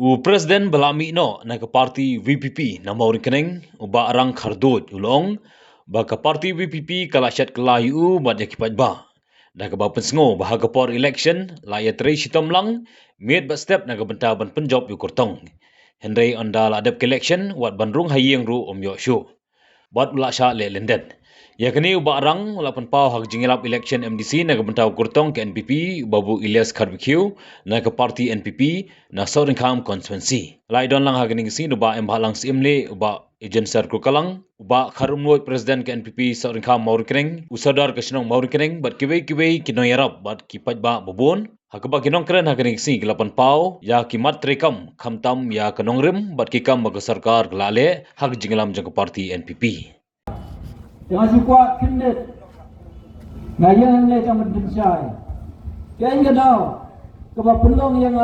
U Presiden belami no na ke parti VPP na mau rekening uba arang khardut ulong ba ke parti VPP kalasyat kelai u mat yakipat ba. Na ke ba pensengo bahaga por election la ya tri sitom lang miet ba step na ke benta ban penjob yu kurtong. Henry ondal adap ke election wat bandrung hayeng ru yo shu. Bat ula sha le lenden. Ya kini uba arang ula penpau hak jingilap election MDC na ke bentau kurtong ke NPP babu Ilyas Karbikyu na ke parti NPP na Soringham constituency. Lai don lang hak ning si uba embhalang simle uba ejen sar kukalang uba kharumwoi presiden ke NPP Soringham maurikring usadar ke sinong maurikring bat kiwei kinoyarap bat kipat ba bubun hakaba kinong keren hak ning si gelapan pau ya kimat trekam khamtam ya kanongrim bat kikam bag sarkar glale hak jingilam jang ke parti NPP. Yang suka kindet ngayon le jang mendensyai kain gadau keba pelong yang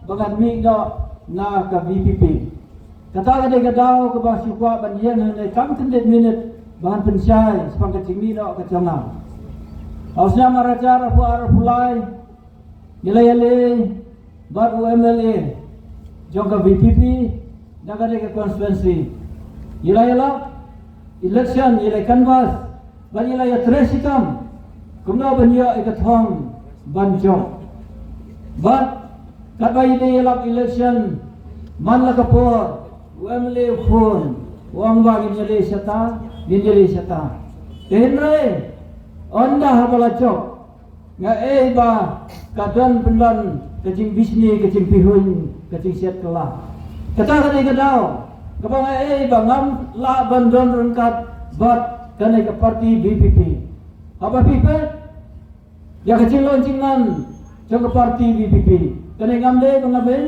bagan mi do na ka VPP kata kada gadau keba suka banyen le kam kindet minit bahan pensyai sepang kecing mi do ka changa ausnya marajar apu pulai nilai bar UMLA jang ka VPP na kada ka constituency yela election ilai canvas ban ilai tresitam kumna bania ikathong banjong ban kabai de elap election man la kapor UMLA phone wang ba ginjali sata tenre onda habala chok nga ba kadan pendan kecing bisni kecing pihun kecing siat kala kata kali kadau kapang bangam la bandon rengkat bat kanai ke parti VPP. Apa people? Ya kecil loncingan jang ke parti VPP. Kanai ngamle bangabin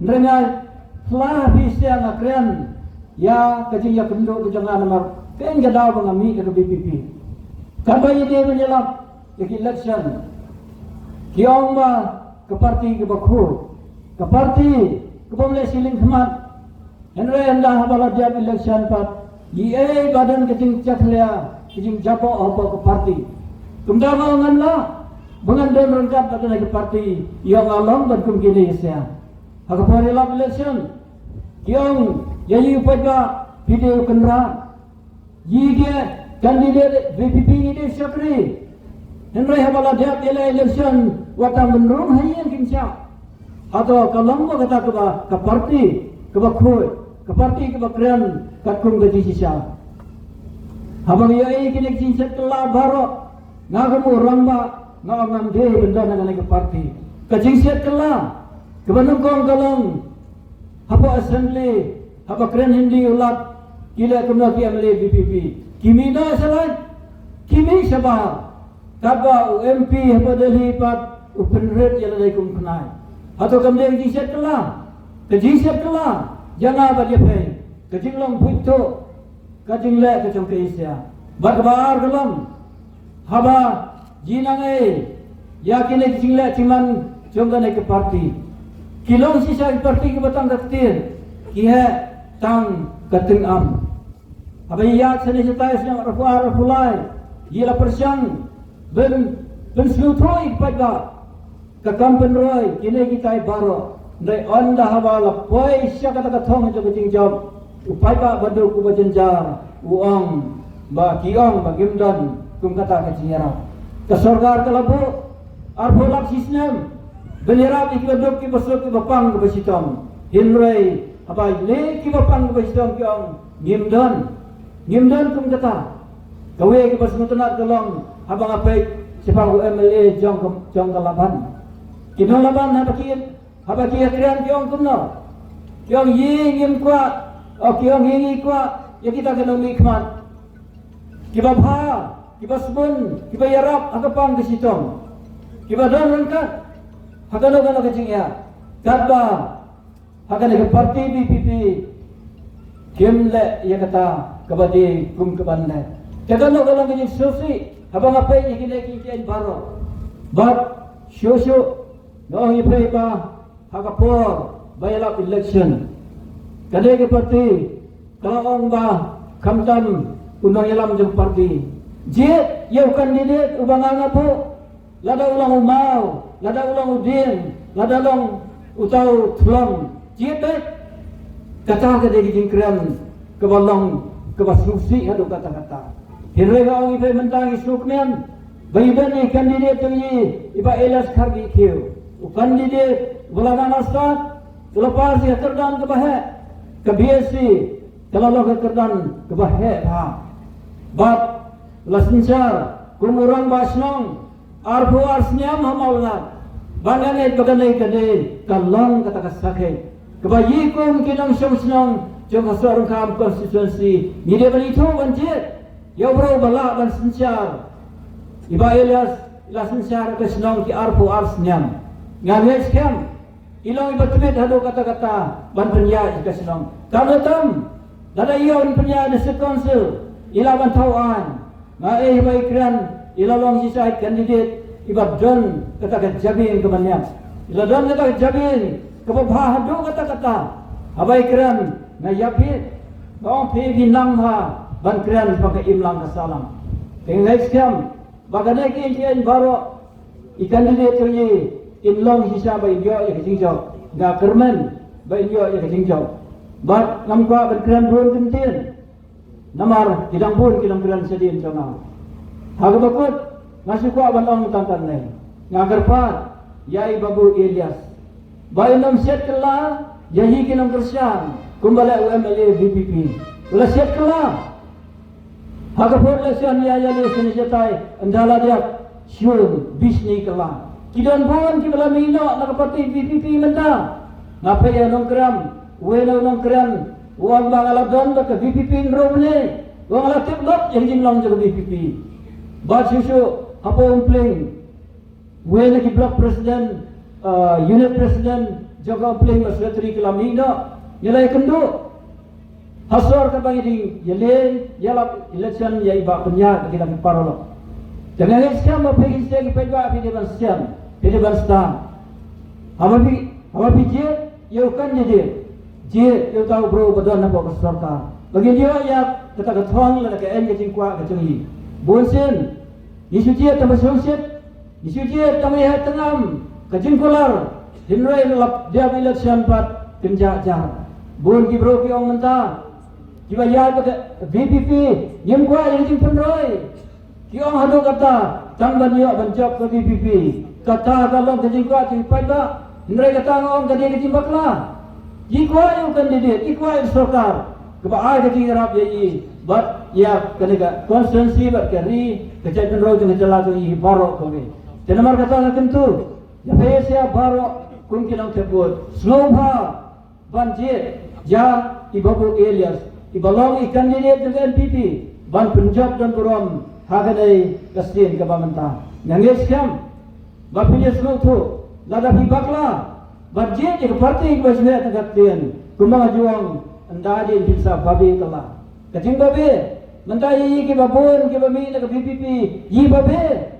nrengai flah bisya ngakrian ya kecil ya kenduk ke jangan nomor kan gadau bangami ke VPP. Kabai dia menyelap ke election. Kiong ba ke parti ke bakhu. Ke parti ke pemilih siling khmat Henry anda habala dia election pat ye badan kecing caklia kecing japo apa ke parti kumdama nganla bangan dem rengkat badan ke parti yang alam dan kumkini sia hak pari lap election yang yayi upada video kendra yi dia kandidat VPP ini syakri Henry habala dia election watang menurun hayang kimsya atau kalau kata ke parti ke bakhui ke parti ke bakrian katkung gaji sisa habang yai kini kinset telah barok ngakamu ramba ngangam de benda nang ke parti kejingset telah ke banungkong galang hapa assembly hapa kren hindi ulat kila kumna ki amle VPP kimina salat kimi sabah kaba UMP hapa Delhi pat open rate yala kum kunai atau kamde kejingset telah jangan bagi pay kecing long puito kecing le kecing keisya barbar gelam haba jinang yakin kecing le ciman jongga ke parti kilong sisa parti ke batang ketir kihe tang keting am haba ya seni setai yang rafulai yila persyang ben slutoi pada ke kampen roy kini kita baro Ndai onda habala poi sya kata thong jo kecing job upai ba badu ku bajenjar uang ba kiong ba gimdan kum kata kecing yara ke sorgar kalabu arbolak sistem benera ki baduk ki basuk ki bapang ke basitom hinrei apa le ki bapang ke basitom kiong gimdan kum kata kawe ki basuk tenat kelong abang apai sipang UMLA jong kalaban kinong laban habakin haba kia krian kiong kumno kiong yingim kwa kiong yingi kwa ya kita kena nikmat kiba bha kiba sebun kiba yarap agapang ke sitong kiba don rengkat hakano kana kecing ya kadba hakane ke parti VPP kimle ya kata kabadi kum kebanle kadano kana kecing susi haba ngapai ikine kikian baro but shosho no ipai ba hakapor bayalap election kadai ke parti kalau ba khamtam unang yalam jeng parti jet yau kandidat ubanganga po lada ulang umau lada ulang udin lada long utau tulong Jiet kata ke dia jingkran ke balong ke basusi hadu kata-kata. Hiroi orang ibu mentang isukmian. Bayiban ni kandidat tu ni iba elas karbi kiu. Kandidat bulan asat selepas dia terdan ke bahaya kebiasi kalau lo ke terdan ke bahaya bab lasensar kumurang basnong arfu arsnyam hamalnat banganai baganai kadai kalong kata kasake kebayikum kinang syamsnong jong hasarung kam konstitusi ni dia beli tu banjir ya bro balak ban sensar iba elias lasensar ke senong ki arfu arsnyam ngalai skam ilong iba tebet hadu kata-kata ban penyaj ke senong kalau tam dada ion penyaj de sekonsil ila ban tauan ma baikran ila long sisai kandidat iba don kata jabin ke banyak ila don kata jabin ke babah hadu kata-kata abaikran na yapitong pe binang ha ban kran pakai imlang kasalam tengai skam bagana ki kian baro ikan kandidat tu ye inlong sisa bai dia ya kejingjo ga kermen bai dia ya kejingjo bat namkwa berkeran burun kentien namar kidang pun kidang keran sedin jona haga bakut masuk kwa balong tantan nei ngagar pat yai babu Ilyas bai nam set kala yahi kinam kersan kumbala UMLA VPP ula set kala haga por lesan ya le senijatai andala dia syur bisni kala kidan pun ki bala mino nak parti VPP menta ngapai ya nongkram wena nongkram wang bangaladon ke VPP romne wang ala tiblok yang jimlang ke VPP ba susu apa umpling wena ki blok presiden unit presiden jaga umpling sekretari kelamino nilai kendu hasor ka bangi yele yalap election yai ba punya kita parolo jangan skam apa pergi segi pegba di depan siam di depan stan apa je yo kan je yo tahu bro badan apa keserta bagi dia ya kata ketong la ke en ke jingkwa ke jengi bonsen isu je tambah songset isu je tambah ya tengam ke jingkolar dinrai lap dia election pat kenja bon ki bro ki ong menta jiwa ya ke VPP jingkwa yang jingpenroi ki ong hadu kata tangban yo banjak ke VPP kata kalau ke jingkwa pada dinrai kata ong ke dia ke jimbaklah jingkwa yang kandidat ikwa yang sokar kebaai ke jingrap ye bat ya kenega konsensi bat keri kejadian roh dengan jelas ini barok kami dan nomor kata tentu ya pesia barok kun kinang tebut snowba banjir ja ibabu Ilyas ibalong ikan kandidat dengan NPP ban Punjab dan Burom haganai kastin ke bamanta nangis kam bapinya snow tu lada pibakla banjir ke parti basnya tegatian kumang juang andadi bisa babi kala kacing babi mentai ki babun ki bami ke VPP yi babi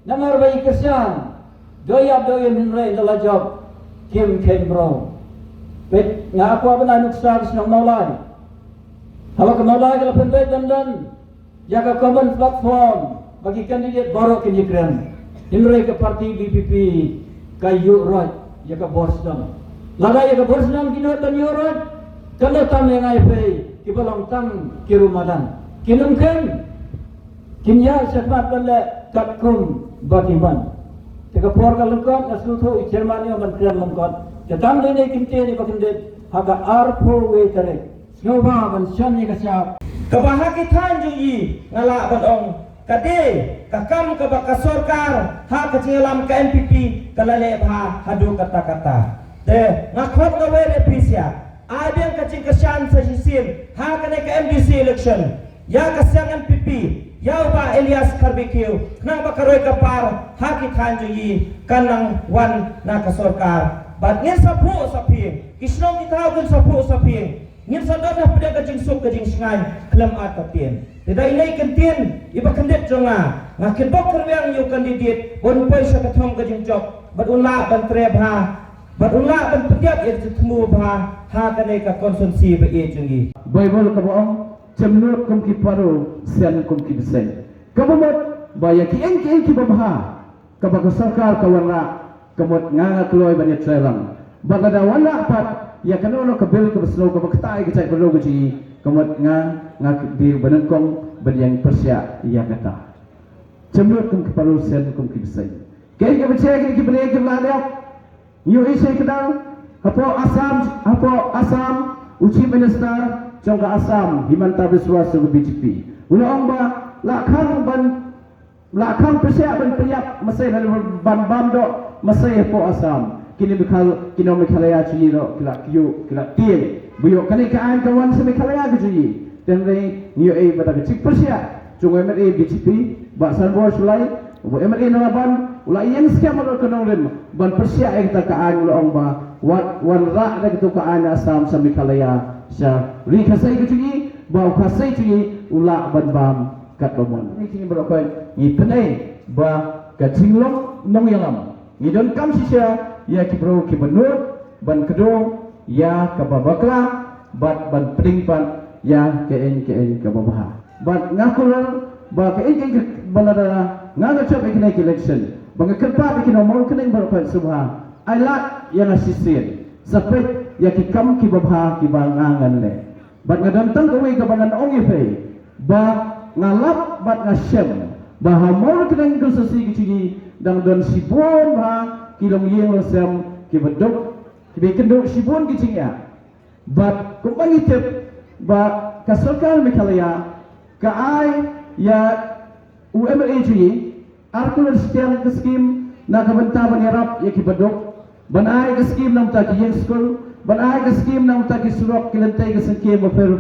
namar bai kersan doya minrai dalam job kim bro bet ngaku apa nak sar senang maulai hawa ke maulai kalau pentai dan jaga common platform bagi kandidat baru kenjikran minrai ke parti VPP kayu rot jaga borsdam lada jaga borsdam kinot dan yorot kalau tam yang ai kibalong tam kirumadan kinumken kinya sakmat bala katkum bakiman teka por kalengkot asuto Jermani man krian mangkot jatang lene kimte ni bakindet haga arpo wetere snova ban shan ni kasya kabahagitan juyi ngala badong kade kakam ke bakasorkar ha kecilam ke NPP kalale bha hadu kata-kata de ngakot gawe episia ada yang kacing kesan sajisim ha kena ke MDC election ya kasyang NPP ya ba Ilyas Karbikiu nang bakaroi kapar ha ki thanjuyi kanang wan na kasorkar bat ngin sapi kisnong kitawun sapi ngin sadar na pada kacing suk kacing singai kelam atapin tidak ilai kentin iba kandidat jonga ngakin bok kerwiang yu kandidat bon poi sa katong kacing job bat unla ban trebha bat unla ban pediat itu temu bah ha kanai ka konsumsi be jungi Bible ka boong jamnur kum ki paru sian kum ki desen kabomot baya ki en ki babha ka ba sarkar ka wana kamot nganga kloy banya trelang bagada wana pat ya kanu no kabil ke beslo ke ketai ke cai perlu ke ji kemat nga di benengkong benyang Persia ya kata cemut kum kepalu sen kum kibsai kai ke becek ke beli ke ladap yu isai kedal apo Asam uchi minister jongka Asam Himanta Biswa Sugu BJP ulang ba lakang Persia ban priap masai ban bando masai po Asam kini Meghalaya ji ro kila tin buyo kani kaan kawan sa Meghalaya ji tenre niyo ay bata cik Persia jungo MRA BJP ba sanbo sulai bu MRA naban ula yang skam ro kanong rim ban Persia ay ta kaan ulang ba wan ra da gitu kaan Asam sa Meghalaya sa ri kasai ji ba kasai ji ula ban bam kat bomon ni kini berokoi ni penai ba kachinglong nong yalam ni don kam sisya ya kibro kibenur ban kedong ya kababakla ban pedingpan ya keen kababaha ban ngakulur ba keen balada ngacap ikne election bang kerpa ikne mau kene berapa subha ailat yang asisir sampai ya kikam kibabaha kibangangan le ban ngadantang kawe kabangan ongi fe ba ngalap bat ngasyem bah mau kene konsesi kicigi dang don sibon ba kilong yeng losem kibedok kibekendok sibon kicingnya bat kumpangitip ba kasulkan Meghalaya kaai ya UMRA ji arkuler setiap keskim na kabenta banirap ya kibedok banai keskim nam ta kiyeng school banai keskim nam ta kisurok kilentai kesengke mafer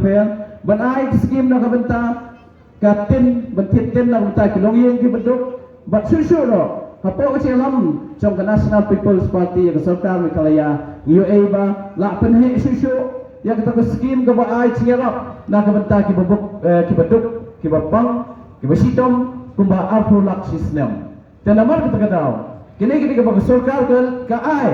banai keskim na kabenta katin bentit na kabenta kilong yeng kibedok bat susu ro hapo kecil lam trong ke National People's Party yang kesulkan Meghalaya UA ba la penhe susu yang kita ke skim ke ba ai cingirap na kabenta kibebuk kibedok kibapang kibasitom kumba afro lak sistem tenamar kita kadau kini kita ke kesulkan ke ai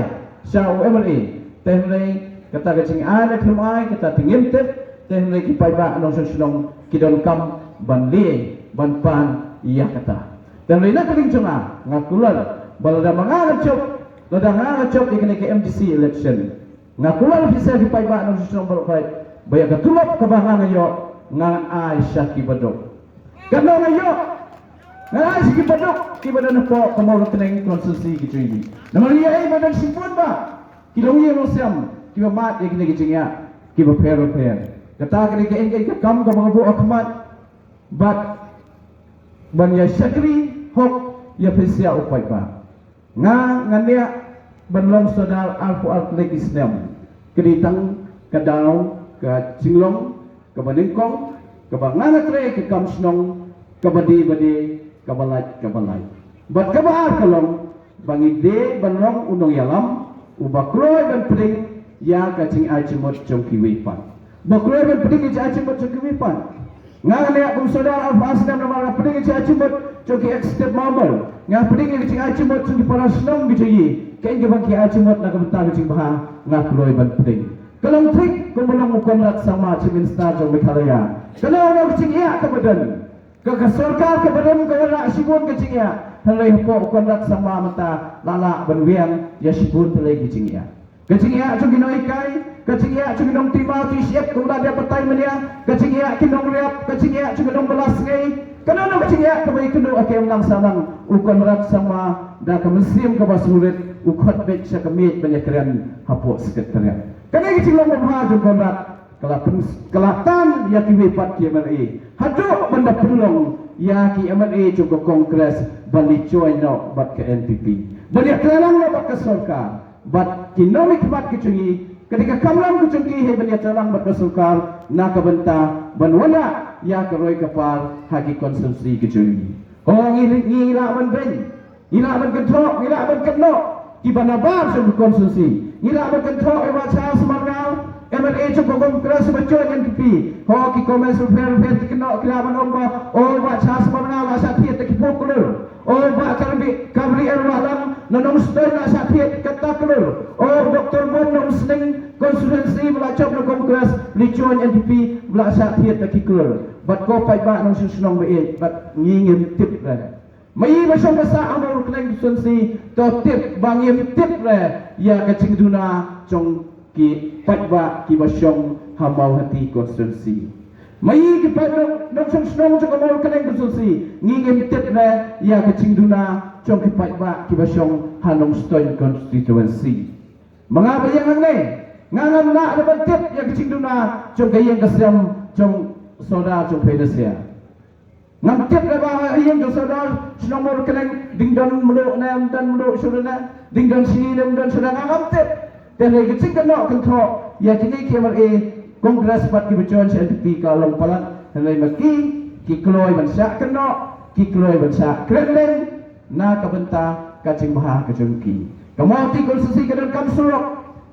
sa UMRA tenre kata kecing ai nak lumai kita tingim tip tenre kipai ba nong sunong kidon kam ban li ban pan iya kata dan lina keling cuma ngakular balada mangacop ikene ke MDC election ngakular bisa dipai ba nang susung berfait baya ketulop kebangan yo ngan Aisyah kibadok kana ngayo ngan Aisyah kibadok kibadan po kamau kening konstitusi gitu ini namun iya badan simpun ba kilong ye mosiam kibamat ikene gicingya kibaper kata kene ke kam ka mga bu akmat but ban ya syakri hok ya pesia upai pa ngania banlong sodal alfu alflek islam keditang kadau ke cinglong ke baningkong ke bangana tre ke kamsnong ke badi kabalai bat kabar kalong bangide banlong unong yalam ubakroy ban peding ya kacing acimot jongkiwipan bakroy ban peding ya acimot jongkiwipan ngania bung sodal alfu aslam nama peding ya acimot joki ekstep mamal nga peding ni cing acimot sung para senong gitu yi kain ke bangki acimot na kabenta cing bah nga kloy ban peding kalong trik kumulong mukon rat sama cimin star jong Meghalaya kalau orang cing iya kebadan ke kesorkar kebadan ke rak sibun ke cing iya halai po kon rat sama mata lala benwiang ya sibun pelai cing iya ke cing iya jong ginoi kai ke cing iya jong ginong Timothy siap kumula dia petai menia ke cing iya kinong riap ke cing iya jong ginong belas ngai kenapa kecing ya kembali kenu akan ulang samang ukon rat sama dah kemesim ke basurit ukon bet sakemit banyak keren hapuk sekretariat kenapa kecing lo memha ukon rat kelatan ya kiwipat ki MRA haduk benda pelong ya ki MRA juga kongres balik coy no bat ke NPP banyak keren lo bat ke sorkar bat kinomik bat kecungi ketika kamlang kucungki he banyak keren bat ke sorkar na kabenta banwana ya keroy kapal hagi konsumsi kecuri. Oh ngila ban ben, ngila ban kentok, ngila ban kenok, kibana bar sum konsumsi. Ngila ban kentok ewa cha semarau, MRA cukup kongres baca NPP. Oh ki komen fair kenok kila ban omba, oh wa cha semarau la sakit tak pukul. Oh ba kabri erwalam nanong stoi la sakit kataklur. Oh doktor bon nong sning konsultansi melacap no kongres licuan NPP belaksak tiat tak kikul bat ko pai ba nong sunong be bat ngingim tip le mai ba song basa amor kleng konsultansi to tip bangim tip le ya kacing duna cong ki patba ki basyong hamau hati konstitusi mai ki patba dok song snong jo kamau kaneng konstitusi ngingem tet na ya ke cingduna chong ki patba ki basyong hanong stoin constituency mga bayang ne ngangam na ada bantet ya ke cingduna chong kayeng kasam chong soda chong pedesia ngam tet na ba ayeng jo soda snong mo kaneng dingdan mulu nam dan mulu sudana dingdan sini dan sudana ngam tet dan lagi cingkan nak kentok ya kini KMRA Kongres Bat Kibacuan CNTP Kalong Palan dan lagi maki kikloi bansak kenok kikloi bansak keren na kabenta kacing maha kecungki kamauti konstitusi kedan kam surok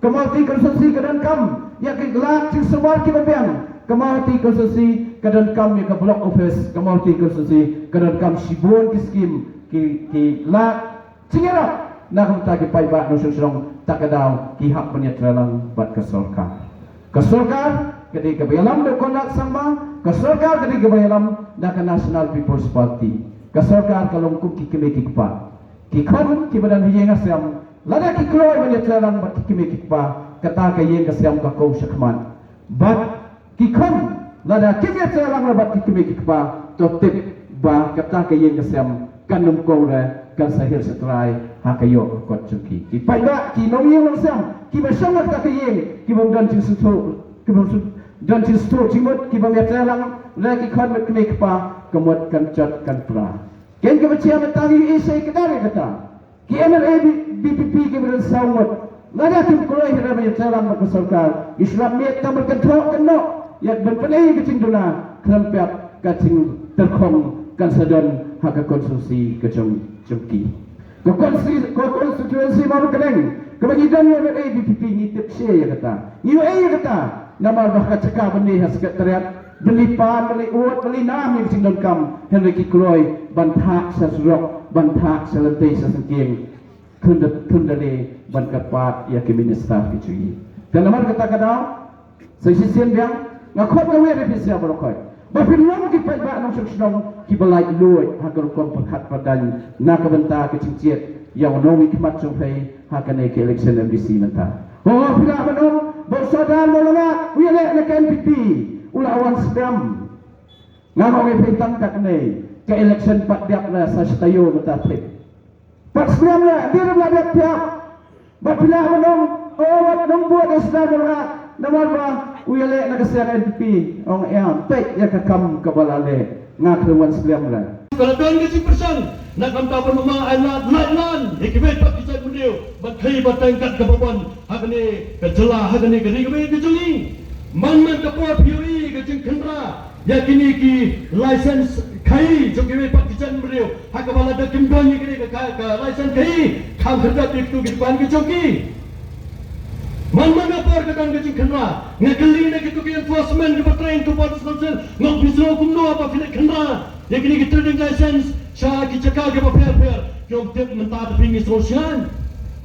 kamauti konstitusi kedan kam ya ke gelak cing semar kibabiang kamauti konstitusi kedan kam ya ke block office kamauti konstitusi kedan kam sibun kiskim ki lak cingera na kamta ki paiba no sung takadaw ki hak penyetralang bat kesorkar kedi kebayalam do kondak sama kesorkar kedi kebayalam da National People's Party kesorkar kalong ku ki keme ki kpa ki khon ki badan hiyeng asam lada ki kloi penyetralang bat ki keme ki kpa kata ka yeng kasam ka kau sakman bat ki khon lada ki penyetralang bat ki keme ki kpa to tip ba kata ka yeng kasam kanum ko re kan sahir setrai hakayo kot cuki ki paida ki nomi langsam ki basang tak kayeng ki bom dan cinsutu ki bom dan cinsutu cimut ki bom yatlang lagi khon met kmek pa kemot kan chat kan pra ken ke bacia metangi isai kedare kata ki MRA BPP ki beran sawot nada ki koloi hera me yatlang mak sarkar Islam miat tamar kan thok kan no yak ben penai ke cingduna krempiak kacing terkhong kan sadon hak konstitusi kecung cungki ko konstitusi mau keneng kebagian yang ada BPP ni tipsi ya kata ni ya kata nama bahkan cakap benda sekretariat beli pan beli uat beli nam yang sing kam Henry Kikloi bantak sasurok bantak selentai sesengking kundale bankapat ya ke minister kicui dan nama kata kadang sesisian biang ngakot gawe revisi abalokoi Bapilong ki paiba nong sung ki balai luoi hakar kom perhat padan na kabenta ke cincit yang nomi kimat sung fei hakane ke election MDC menta oh pila manom bersaudara molonga wile le KNPP ula awan sedam ngamo ngai pintang kat ne ke election pat diap na sa stayo meta trip pat sedam la dir la diap tiap bapila manom oh wat nong buat sedam molonga namar ba wile na kasya NPP ong ya pek ya kakam kabalale ngakrewan sedam la kalau tuan ke person nak kamta pun memang alat lan ikibet pak kisah mundio bakai batangkat ke babon hakne ke jela hakne ke rigme ke jeli man kapua POE ke jeng kendra yakini ki license kai jogiwe pak kisah mundio hak kepala de kimdoni ke license kai kham kerja tiktu ke ban ke jogi man kapor ke dan ke jeng kendra ngakeli ne ke enforcement ke train to police council ngok bisro kumno apa file kendra yakini ki trading license Syah ki cakal ke paper jom tip mentat pingi sosial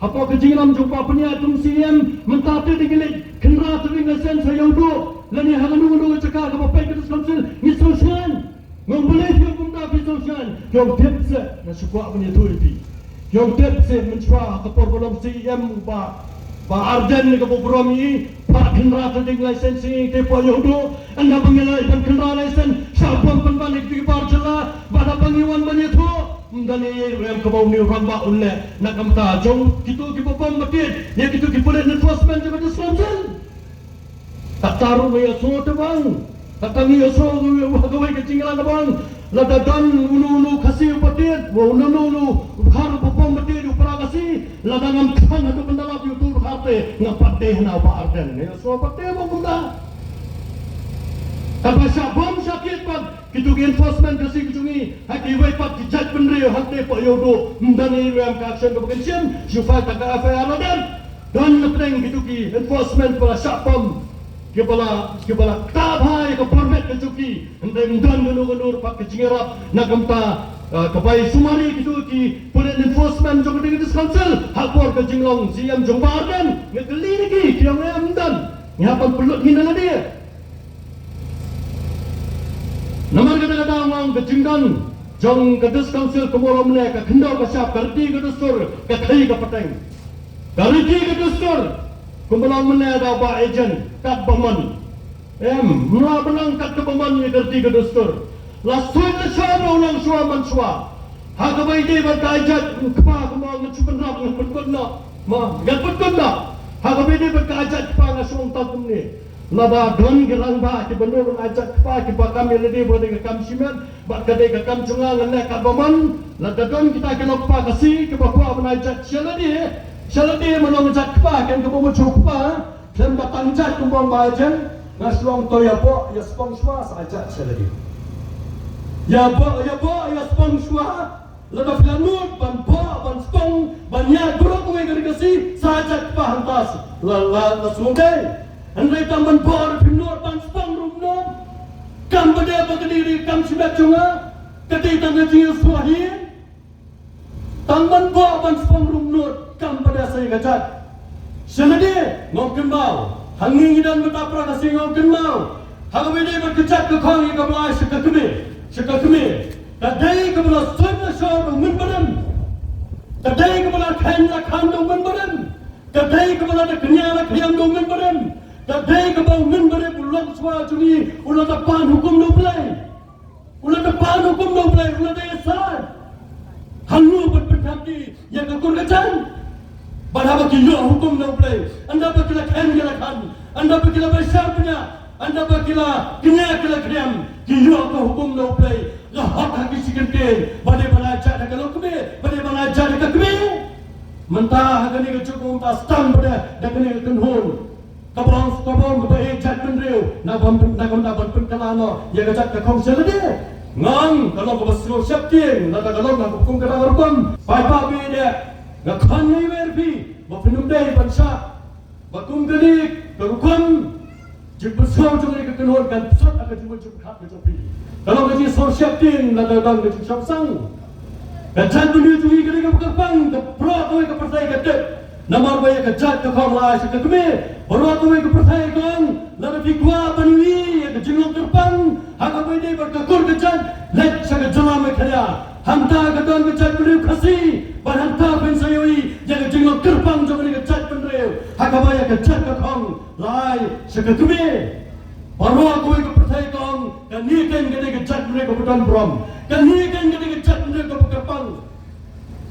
apa kejingram jumpa penia tum CM mentat tinggal kendra trading license saya udo lani halanu udo cakal ke paper ke council ni sosial ngomboleh yo kumta pi sosial jom tip se na sukwa punya authority jom tip se menchwa ke problem CM ba arden ke program pak kendra trading license ni tepo yo udo anda pengelai dan kendra license siapa penbalik di barjela pada pengiwan banyak tu mendali rem kebau ni ramba ulle nak kamta jom kitu ki bopam makin ya kitu ki police enforcement juga di Selatan tak taruh ya so tu bang tak tangi ya so gawai ketinggalan bang lada dan ulu kasih patit wa ulu har bopam makin upara kasih lada ngam kan adu pendalap YouTube harte ngapate na ba arden ya so pate mo kumda Tapi bom sakit pak, kita enforcement kasih kecungi, haki wei pak dijat penri, hati pak yodo, mendani rem action kepensian, supaya tak ada FIR dan lepeng kita ki enforcement pada sapam, kepala tabhai ke permit kecuki, dan genur pak kecingerap, nak kamta kepai sumari kita ki police enforcement juga dengan council, hakor kejinglong siam jombardan, ngekeli lagi, kiam dan, nyapan pelut hina dia. Namar kata-kata orang kejinggan jong kedus council kemulauan mereka kendau ke siap kerti ke dustur ke kai ke peteng kerti ke dustur kumpulan mana ada ba ejen kat baman mula benang kat ke baman ni kerti ke dostur la suai na syara ulang syua man syua ha ka bai de ba ka ajat kpa kumang ngecupen nak ngepet nak ma ngepet nak ha ka bai de ba ka ajat kpa ngasung takum ni lada don gerang ba ki benur ajat kpa ki ba kami lede ba de kam simen ba ka de kam cungang ne kat baman lada don kita kena kpa kasi ke ba kwa ban ajat Shaladi menong jat kpa kan ke bomo chukpa dan batang jat kumbang bajen ngasluang to ya bo ya spong shwa sajat shaladi ya bo ya spong shwa lada flanut ban bo ban spong ban ya guru ko ngari kasi sajat kpa hantas la sungai andai tam ban bo flanut ban spong rumnon kam bade bagdiri kam sibak chunga kati tang ji swahi tangban bo ban spong rumnut kam pada saya kajat seladi ngom kenbau hanging dan betapra kasi ngom kenbau hang bede berkejat ke khong ke belai sekakme tadai ke belah sunna syar min badan tadai ke belah khan la khan do min badan tadai ke belah kenya la khyam do min badan tadai ke bau min badan ulong swa juni ulah tapan hukum do belai ulah tapan hukum do belai ulah daya sar hangu berpedati yang kekun kecang Bahwa kita hukum nak boleh, anda berkila khan kila khan, anda berkila besar punya, anda berkila kenya kila kiam, kita ke hukum nak boleh, lahap haki sikit, pada belajar dekat lokme, pada belajar dekat kme, mentah hak ni kecukup mentah stam pada dekat ni kenhun, kabang kebaik jat penriu, nak penkelano, ia kejat ke kong selede, ngang kalau kebasro siapin, nak kalau nak hukum kena hukum, bapa beda. Ngakhan ni verbi, bapinumdai bansa, bakum genik, kerukum, jik bersau jumlah kekenuan kan pusat akan cuma kat kecopi. Kalau kaji sosial tin, lada dan kaji samsang, kajian dunia juga genik kepang, keprot tu kepercaya kedet, namar bayar kejat kekam lah sekekme, berot tu kepercaya kan, lada fikwa banui, kejinglok terpang, hak apa ini berkekur kejat, lek sangat jelam kerja, hantar kedon kejat beriu kasih. Berhantar pensayoi yang jengok gerbang jangan kejat penreu hakabaya kejat kakong lai sekekme baru aku kepercaya kong dan ni kan gede kejat penreu kebudan brom dan ni kan gede kejat penreu kebudan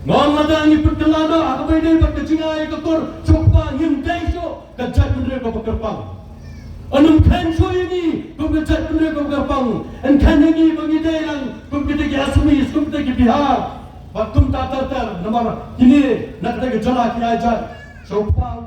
ngon ladangi perkelada hakabaya ni berkecingai kekur coba ngimdai so kejat penreu kebudan anum kan so ini kejat penreu kebudan en kan ini bangidai lang kejat asmi kejat Bihar Batum tatar namar kini nak kita jala ki ajar. So pa